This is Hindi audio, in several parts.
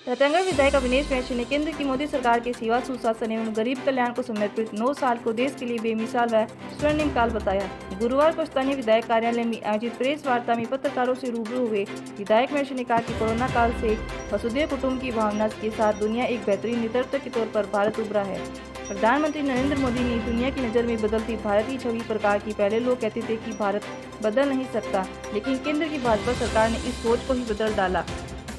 रतनगढ़ विधायक अविनेश महर्षि ने केंद्र की मोदी सरकार के सेवा सुशासन एवं गरीब कल्याण को समर्पित 9 साल को देश के लिए बेमिसाल व स्वर्णिम काल बताया। गुरुवार को स्थानीय विधायक कार्यालय में आयोजित प्रेस वार्ता में पत्रकारों से रूबरू हुए विधायक महर्षि ने कहा कि कोरोना काल से वसुधैव कुटुंब की भावना के साथ दुनिया एक बेहतरीन नेतृत्व के तौर पर भारत उभरा है। प्रधानमंत्री नरेंद्र मोदी ने दुनिया की नज़र में बदलती भारतीय छवि प्रकार की पहले लोग कहते थे कि भारत बदल नहीं सकता, लेकिन केंद्र की भाजपा सरकार ने इस सोच को ही बदल डाला।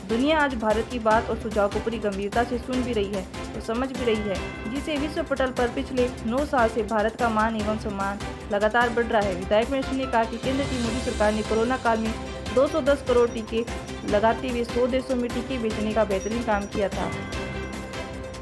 दुनिया आज भारत की बात और सुझाव को पूरी गंभीरता से सुन भी रही है और समझ भी रही है, जिसे विश्व पटल पर पिछले 9 साल से भारत का मान एवं सम्मान लगातार बढ़ रहा है। विधायक महर्षि ने कहा कि केंद्र की मोदी सरकार ने कोरोना काल में 210 करोड़ टीके लगाते हुए 100 देशों में टीके बेचने का बेहतरीन काम किया था।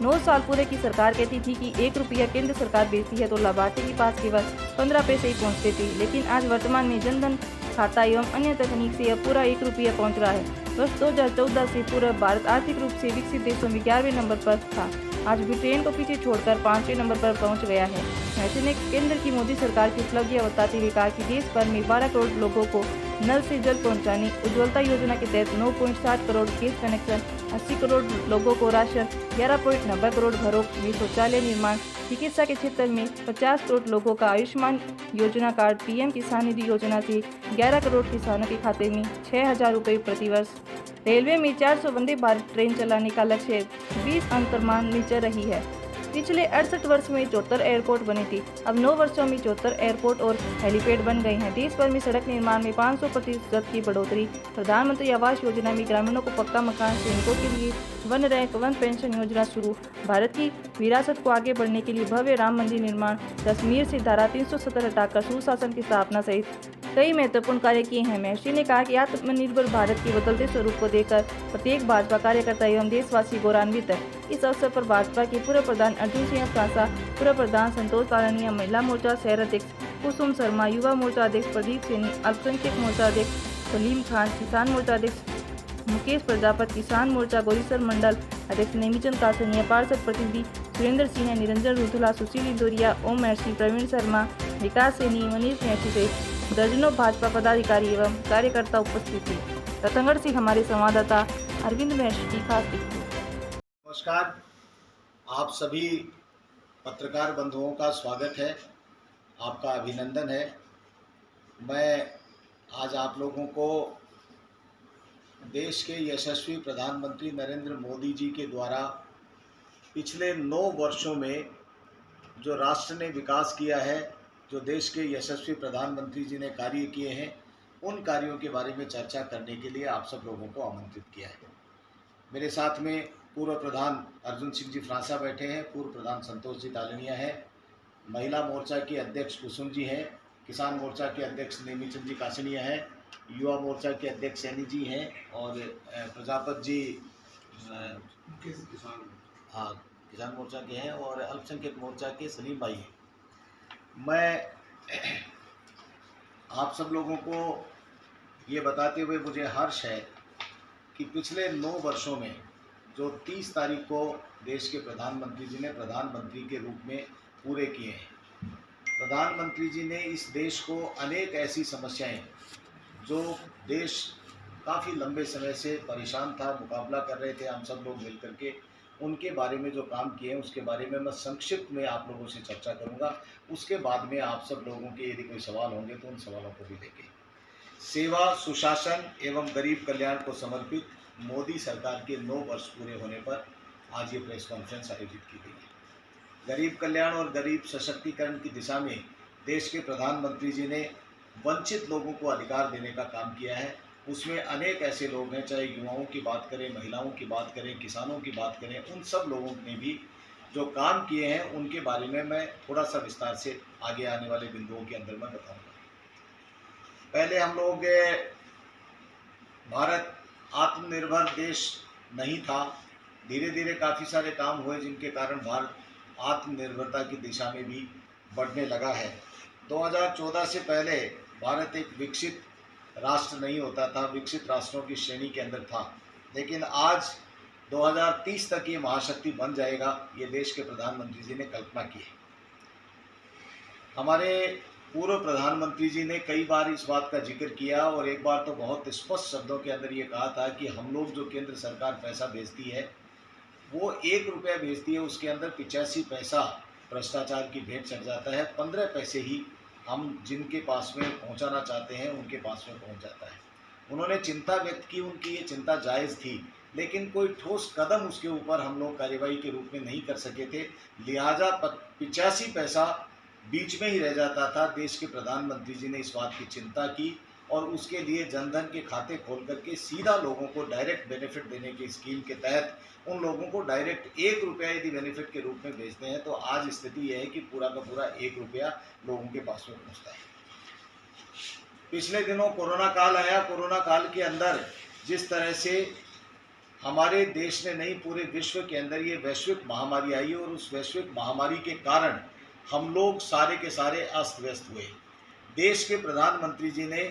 9 साल पूरे की सरकार कहती थी कि 1 रुपया केंद्र सरकार बेचती है तो लाभार्थी के पास केवल 15 पैसे ही पहुँचते थे, लेकिन आज वर्तमान में जनधन खाता एवं अन्य तकनीक से अब पूरा 1 रुपया पहुँच रहा है। वर्ष 2014 से पूरा भारत आर्थिक रूप से विकसित देशों में 11वें नंबर पर था। आज ब्रिटेन को पीछे छोड़कर 5वें नंबर पर पहुंच गया है। महर्षि ने केंद्र की मोदी सरकार की उपलब्धियां बताते हुए कहा कि देश भर में 12 करोड़ लोगों को नल से जल पहुंचाने, उज्ज्वलता योजना के तहत 9.7 करोड़ गैस कनेक्शन, 80 करोड़ लोगों को राशन, 11.90 करोड़ घरों में शौचालय निर्माण, चिकित्सा के क्षेत्र में 50 करोड़ लोगों का आयुष्मान योजना कार्ड, पीएम किसान निधि योजना से 11 करोड़ किसानों के खाते में 6,000 रुपये प्रतिवर्ष, रेलवे में 400 वंदे भारत ट्रेन चलाने का लक्ष्य 20 अंतर्मान नीचे रही है। पिछले 68 वर्ष में 74 एयरपोर्ट बने थे, अब 9 वर्षों में 74 एयरपोर्ट और हेलीपैड बन गए हैं। देश भर में सड़क निर्माण में 500% की बढ़ोतरी, प्रधानमंत्री आवास योजना में ग्रामीणों को पक्का मकान, सैनिकों के लिए वन रैंक वन पेंशन योजना शुरू, भारत की विरासत को आगे बढ़ने के लिए भव्य राम मंदिर निर्माण, कश्मीर से धारा 370 हटाकर सुशासन की स्थापना सहित कई महत्वपूर्ण कार्य किए हैं। महर्षि ने कहा कि आत्मनिर्भर भारत के बदलते स्वरूप को देखकर प्रत्येक भाजपा कार्यकर्ता एवं देशवासी गौरवान्वित है। इस अवसर पर भाजपा के पूर्व प्रधान अर्जुन सिंह फ्रांसा, पूर्व प्रधान संतोष तारानिया, महिला मोर्चा शहर अध्यक्ष कुसुम शर्मा, युवा मोर्चा अध्यक्ष प्रदीप सैनी, अल्पसंख्यक मोर्चा अध्यक्ष सलीम खान, किसान मोर्चा अध्यक्ष मुकेश प्रजापति, किसान मोर्चा गौरीसर मंडल अध्यक्ष नेमीचंद कासनिया, पार्षद प्रतिनिधि सुरेंद्र सिंह, निरंजन रुधुला, सुशील इंदौरिया, ओम महर्षि, प्रवीण शर्मा, विकास सैनी, मनीष महर्षि सहित दर्जनों भाजपा पदाधिकारी एवं कार्यकर्ता उपस्थित थे। रतनगढ़ से हमारे संवाददाता अरविंद महर्षि की खास रिपोर्ट। नमस्कार, आप सभी पत्रकार बंधुओं का स्वागत है, आपका अभिनंदन है। मैं आज आप लोगों को देश के यशस्वी प्रधानमंत्री नरेंद्र मोदी जी के द्वारा पिछले 9 वर्षों में जो राष्ट्र ने विकास किया है, जो देश के यशस्वी प्रधानमंत्री जी ने कार्य किए हैं, उन कार्यों के बारे में चर्चा करने के लिए आप सब लोगों को आमंत्रित किया है। मेरे साथ में पूर्व प्रधान अर्जुन सिंह जी फ्रांसा बैठे हैं, पूर्व प्रधान संतोष जी तालनिया हैं, महिला मोर्चा की अध्यक्ष कुसुम जी हैं, किसान मोर्चा के अध्यक्ष नेमीचंद जी कासनिया हैं, युवा मोर्चा के अध्यक्ष सैनी जी हैं और प्रजापत जी किसान मोर्चा के हैं और अल्पसंख्यक मोर्चा के सलीम भाई हैं। मैं आप सब लोगों को ये बताते हुए मुझे हर्ष है कि पिछले 9 वर्षों में जो 30 तारीख को देश के प्रधानमंत्री जी ने प्रधानमंत्री के रूप में पूरे किए हैं। प्रधानमंत्री जी ने इस देश को अनेक ऐसी समस्याएं जो देश काफ़ी लंबे समय से परेशान था, मुकाबला कर रहे थे हम सब लोग मिलकर के, उनके बारे में जो काम किए हैं उसके बारे में मैं संक्षिप्त में आप लोगों से चर्चा करूंगा। उसके बाद में आप सब लोगों के यदि कोई सवाल होंगे तो उन सवालों को भी लेंगे। सेवा, सुशासन एवं गरीब कल्याण को समर्पित मोदी सरकार के 9 वर्ष पूरे होने पर आज ये प्रेस कॉन्फ्रेंस आयोजित की गई है। गरीब कल्याण और गरीब सशक्तिकरण की दिशा में देश के प्रधानमंत्री जी ने वंचित लोगों को अधिकार देने का काम किया है। उसमें अनेक ऐसे लोग हैं, चाहे युवाओं की बात करें, महिलाओं की बात करें, किसानों की बात करें, उन सब लोगों ने भी जो काम किए हैं उनके बारे में मैं थोड़ा सा विस्तार से आगे आने वाले बिंदुओं के अंदर मैं बताऊंगा। पहले हम लोग भारत आत्मनिर्भर देश नहीं था, धीरे धीरे काफ़ी सारे काम हुए जिनके कारण भारत आत्मनिर्भरता की दिशा में भी बढ़ने लगा है। 2014 से पहले भारत एक विकसित राष्ट्र नहीं होता था, विकसित राष्ट्रों की श्रेणी के अंदर था, लेकिन आज 2030 तक ये महाशक्ति बन जाएगा, ये देश के प्रधानमंत्री जी ने कल्पना की है। हमारे पूर्व प्रधानमंत्री जी ने कई बार इस बात का जिक्र किया और एक बार तो बहुत स्पष्ट शब्दों के अंदर ये कहा था कि हम लोग जो केंद्र सरकार पैसा भेजती है वो 1 रुपया भेजती है, उसके अंदर 85 पैसा भ्रष्टाचार की भेंट चढ़ जाता है, 15 पैसे ही हम जिनके पास में पहुंचाना चाहते हैं उनके पास में पहुंच जाता है। उन्होंने चिंता व्यक्त की, उनकी ये चिंता जायज़ थी, लेकिन कोई ठोस कदम उसके ऊपर हम लोग कार्रवाई के रूप में नहीं कर सके थे। लिहाजा 85 पैसा बीच में ही रह जाता था। देश के प्रधानमंत्री जी ने इस बात की चिंता की और उसके लिए जनधन के खाते खोल करके सीधा लोगों को डायरेक्ट बेनिफिट देने की स्कीम के तहत उन लोगों को डायरेक्ट 1 रुपया यदि बेनिफिट के रूप में भेजते हैं तो आज स्थिति यह है कि पूरा का पूरा 1 रुपया लोगों के पास में पहुंचता है। पिछले दिनों कोरोना काल आया। कोरोना काल के अंदर जिस तरह से हमारे देश ने नहीं पूरे विश्व के अंदर ये वैश्विक महामारी आई और उस वैश्विक महामारी के कारण हम लोग सारे के सारे अस्त व्यस्त हुए। देश के प्रधानमंत्री जी ने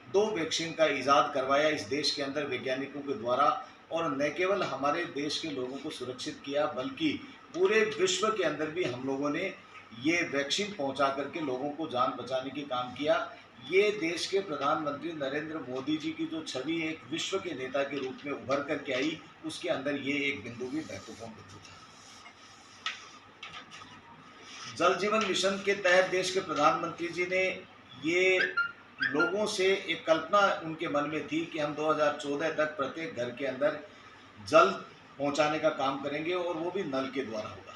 2 वैक्सीन का इजाद करवाया इस देश के अंदर वैज्ञानिकों के द्वारा और न केवल हमारे देश के लोगों को सुरक्षित किया बल्कि पूरे विश्व के अंदर भी हम लोगों ने ये वैक्सीन पहुंचा करके लोगों को जान बचाने की काम किया। ये देश के प्रधानमंत्री नरेंद्र मोदी जी की जो छवि एक विश्व के नेता के रूप में उभर करके आई, उसके अंदर ये एक बिंदु भी महत्वपूर्ण बिंदु था। जल जीवन मिशन के तहत देश के प्रधानमंत्री जी ने ये लोगों से एक कल्पना उनके मन में थी कि हम 2014 तक प्रत्येक घर के अंदर जल पहुंचाने का काम करेंगे और वो भी नल के द्वारा होगा।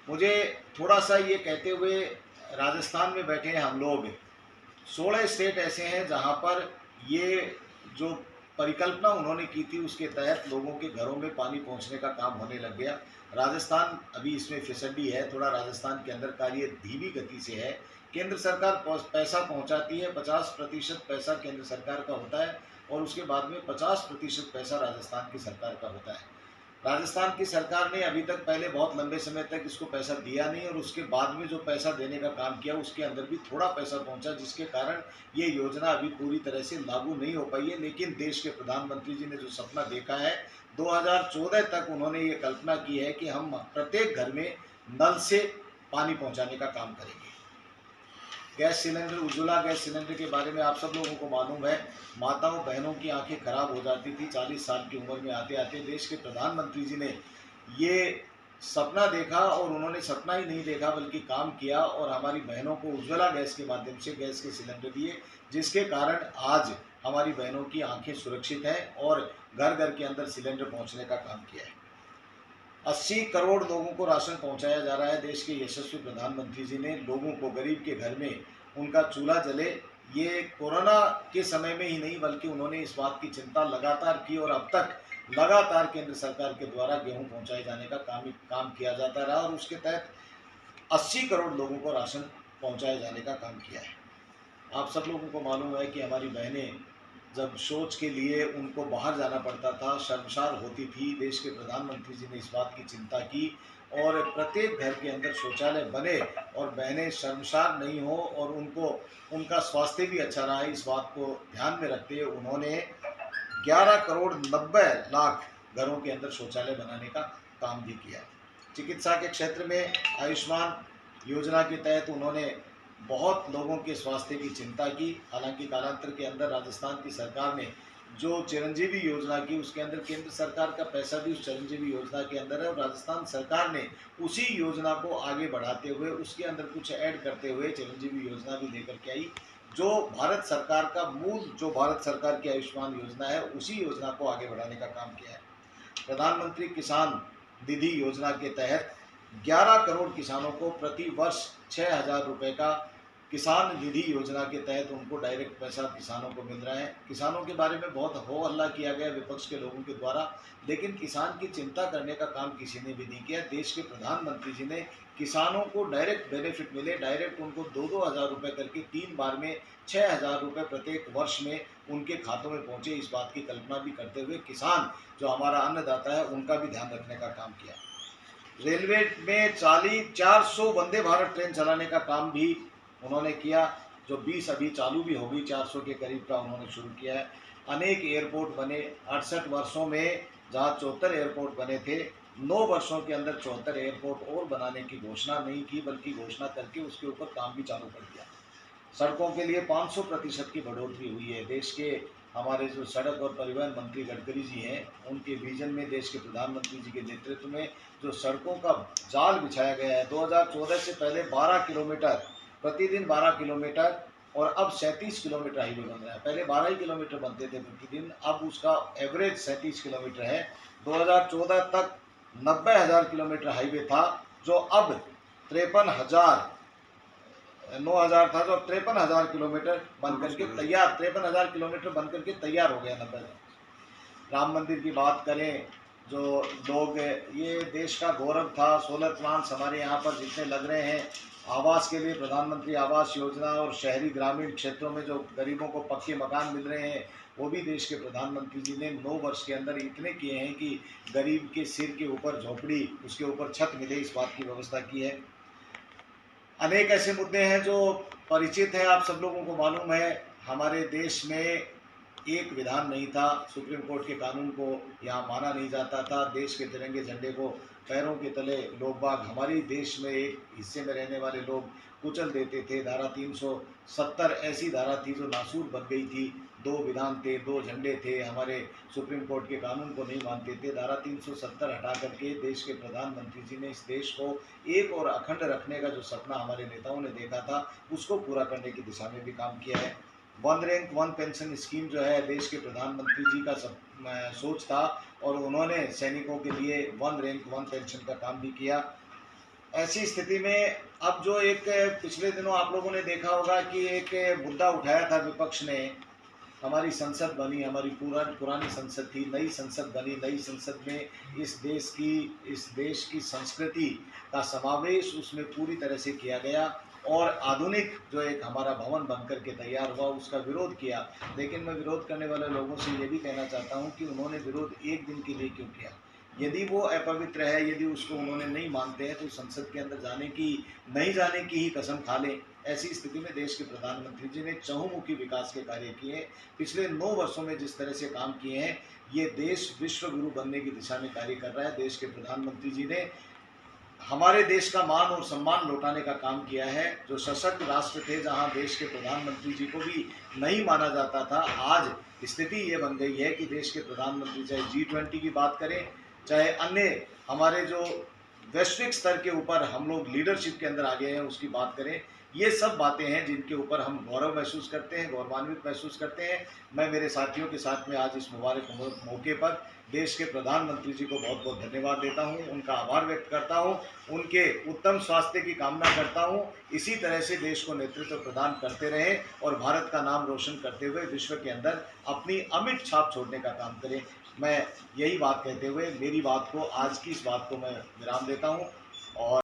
मुझे थोड़ा सा ये कहते हुए, राजस्थान में बैठे हैं हम लोग, 16 स्टेट ऐसे हैं जहां पर ये जो परिकल्पना उन्होंने की थी उसके तहत लोगों के घरों में पानी पहुंचने का काम होने लग गया। राजस्थान अभी इसमें फिसड्डी है, थोड़ा राजस्थान के अंदर कार्य धीमी गति से है। केंद्र सरकार पैसा पहुंचाती है, 50% पैसा केंद्र सरकार का होता है और उसके बाद में 50% पैसा राजस्थान की सरकार का होता है। राजस्थान की सरकार ने अभी तक पहले बहुत लंबे समय तक इसको पैसा दिया नहीं और उसके बाद में जो पैसा देने का काम किया उसके अंदर भी थोड़ा पैसा पहुंचा, जिसके कारण ये योजना अभी पूरी तरह से लागू नहीं हो पाई है। लेकिन देश के प्रधानमंत्री जी ने जो सपना देखा है, 2014 तक उन्होंने ये कल्पना की है कि हम प्रत्येक घर में नल से पानी पहुँचाने का काम करेंगे। Gas cylinder, Ujjwala gas cylinder के बारे में आप सब लोगों को मालूम है, माताओं बहनों की आंखें खराब हो जाती थी 40 साल की उम्र में आते आते। देश के प्रधानमंत्री जी ने ये सपना देखा और उन्होंने सपना ही नहीं देखा बल्कि काम किया और हमारी बहनों को उज्ज्वला गैस के माध्यम से गैस के सिलेंडर दिए, जिसके कारण आज हमारी बहनों की आंखें सुरक्षित हैं और घर घर के अंदर सिलेंडर पहुँचने का काम किया है। 80 करोड़ लोगों को राशन पहुंचाया जा रहा है। देश के यशस्वी प्रधानमंत्री जी ने लोगों को गरीब के घर में उनका चूल्हा जले, ये कोरोना के समय में ही नहीं बल्कि उन्होंने इस बात की चिंता लगातार की और अब तक लगातार केंद्र सरकार के द्वारा गेहूं पहुंचाए जाने का काम किया जाता रहा और उसके तहत 80 करोड़ लोगों को राशन पहुंचाए जाने का काम किया है। आप सब लोगों को मालूम है कि हमारी बहनें जब शौच के लिए उनको बाहर जाना पड़ता था, शर्मसार होती थी। देश के प्रधानमंत्री जी ने इस बात की चिंता की और प्रत्येक घर के अंदर शौचालय बने और बहनें शर्मसार नहीं हो और उनका स्वास्थ्य भी अच्छा रहा। इस बात को ध्यान में रखते हुए उन्होंने 11 करोड़ 90 लाख घरों के अंदर शौचालय बनाने का काम भी किया। चिकित्सा के क्षेत्र में आयुष्मान योजना के तहत उन्होंने बहुत लोगों के स्वास्थ्य की चिंता की। हालांकि कालांतर के अंदर राजस्थान की सरकार ने जो चिरंजीवी योजना की उसके अंदर केंद्र सरकार का पैसा भी उस चिरंजीवी योजना के अंदर है और राजस्थान सरकार ने उसी योजना को आगे बढ़ाते हुए उसके अंदर कुछ ऐड करते हुए चिरंजीवी योजना भी लेकर के आई, जो भारत सरकार का जो भारत सरकार की आयुष्मान योजना है उसी योजना को आगे बढ़ाने का काम किया है। प्रधानमंत्री किसान निधि योजना के तहत 11 करोड़ किसानों को प्रति वर्ष 6,000 रुपये का किसान निधि योजना के तहत उनको डायरेक्ट पैसा किसानों को मिल रहा है। किसानों के बारे में बहुत हो हल्ला किया गया विपक्ष के लोगों के द्वारा, लेकिन किसान की चिंता करने का काम किसी ने भी नहीं किया। देश के प्रधानमंत्री जी ने किसानों को डायरेक्ट बेनिफिट मिले, डायरेक्ट उनको 2-2 हज़ार रुपये करके 3 बार में 6,000 रुपये प्रत्येक वर्ष में उनके खातों में पहुँचे, इस बात की कल्पना भी करते हुए किसान जो हमारा अन्नदाता है उनका भी ध्यान रखने का काम किया। रेलवे में 400 वंदे भारत ट्रेन चलाने का काम भी उन्होंने किया, जो 20 अभी चालू भी होगी, 400 के करीब का उन्होंने शुरू किया है। अनेक एयरपोर्ट बने 68 वर्षों में, जहाँ 74 एयरपोर्ट बने थे। 9 वर्षों के अंदर 74 एयरपोर्ट और बनाने की घोषणा नहीं की बल्कि घोषणा करके उसके ऊपर काम भी चालू कर दिया। सड़कों के लिए 500% की बढ़ोतरी हुई है। देश के हमारे जो सड़क और परिवहन मंत्री गडकरी जी हैं, उनके विजन में देश के प्रधानमंत्री जी के नेतृत्व में जो सड़कों का जाल बिछाया गया है, 2014 से पहले 12 किलोमीटर, प्रतिदिन 12 किलोमीटर और अब 37 किलोमीटर हाईवे बन रहा है। पहले 12 ही किलोमीटर बनते थे प्रतिदिन, अब उसका एवरेज 37 किलोमीटर है। 2014 तक 90,000 किलोमीटर हाईवे था, जो अब 53,000 9,000 था, जो अब 53,000 किलोमीटर बन करके तैयार 53,000 किलोमीटर बन करके तैयार हो गया 90,000। राम मंदिर की बात करें, जो लोग, ये देश का गौरव था। सोलर प्लांट्स हमारे यहाँ पर जितने लग रहे हैं, आवास के लिए प्रधानमंत्री आवास योजना और शहरी ग्रामीण क्षेत्रों में जो गरीबों को पक्के मकान मिल रहे हैं, वो भी देश के प्रधानमंत्री जी ने 9 वर्ष के अंदर इतने किए हैं कि गरीब के सिर के ऊपर झोपड़ी, उसके ऊपर छत मिले, इस बात की व्यवस्था की है। अनेक ऐसे मुद्दे हैं जो परिचित हैं, आप सब लोगों को मालूम है। हमारे देश में एक विधान नहीं था, सुप्रीम कोर्ट के कानून को यहाँ माना नहीं जाता था। देश के तिरंगे झंडे को पैरों के तले लोग बाग, हमारे देश में एक हिस्से में रहने वाले लोग कुचल देते थे। धारा 370 ऐसी धारा थी जो नासूर बन गई थी। 2 विधान थे, 2 झंडे थे, हमारे सुप्रीम कोर्ट के कानून को नहीं मानते थे। धारा 370 हटा करके देश के प्रधानमंत्री जी ने इस देश को एक और अखंड रखने का जो सपना हमारे नेताओं ने देखा था, उसको पूरा करने की दिशा में भी काम किया है। 1 रैंक 1 पेंशन स्कीम जो है, देश के प्रधानमंत्री जी का सोच था, और उन्होंने सैनिकों के लिए 1 रैंक 1 पेंशन का काम भी किया। ऐसी स्थिति में अब जो एक पिछले दिनों आप लोगों ने देखा होगा कि एक मुद्दा उठाया था विपक्ष ने, हमारी संसद बनी, हमारी पुरानी संसद थी, नई संसद बनी। नई संसद में इस देश की संस्कृति का समावेश उसमें पूरी तरह से किया गया, और आधुनिक जो एक हमारा भवन बनकर के तैयार हुआ, उसका विरोध किया। लेकिन मैं विरोध करने वाले लोगों से ये भी कहना चाहता हूँ कि उन्होंने विरोध एक दिन के लिए क्यों किया? यदि वो अपवित्र है, यदि उसको उन्होंने नहीं मानते हैं, तो संसद के अंदर नहीं जाने की ही कसम खा लें। ऐसी स्थिति में देश के प्रधानमंत्री जी ने चहुमुखी विकास के कार्य किए। पिछले 9 वर्षों में जिस तरह से काम किए हैं, ये देश विश्व गुरु बनने की दिशा में कार्य कर रहा है। देश के प्रधानमंत्री जी ने हमारे देश का मान और सम्मान लौटाने का काम किया है। जो सशक्त राष्ट्र थे, जहां देश के प्रधानमंत्री जी को भी नहीं माना जाता था, आज स्थिति ये बन गई है कि देश के प्रधानमंत्री चाहे G20 की बात करें, चाहे अन्य हमारे जो वैश्विक स्तर के ऊपर हम लोग लीडरशिप के अंदर आ गए हैं, उसकी बात करें, ये सब बातें हैं जिनके ऊपर हम गौरव महसूस करते हैं, गौरवान्वित महसूस करते हैं। मैं मेरे साथियों के साथ में आज इस मुबारक मौके पर देश के प्रधानमंत्री जी को बहुत बहुत धन्यवाद देता हूं, उनका आभार व्यक्त करता हूं, उनके उत्तम स्वास्थ्य की कामना करता हूं। इसी तरह से देश को नेतृत्व प्रदान करते रहें और भारत का नाम रोशन करते हुए विश्व के अंदर अपनी अमिट छाप छोड़ने का काम करें। मैं यही बात कहते हुए मेरी बात को, आज की इस बात को मैं विराम देता हूं। और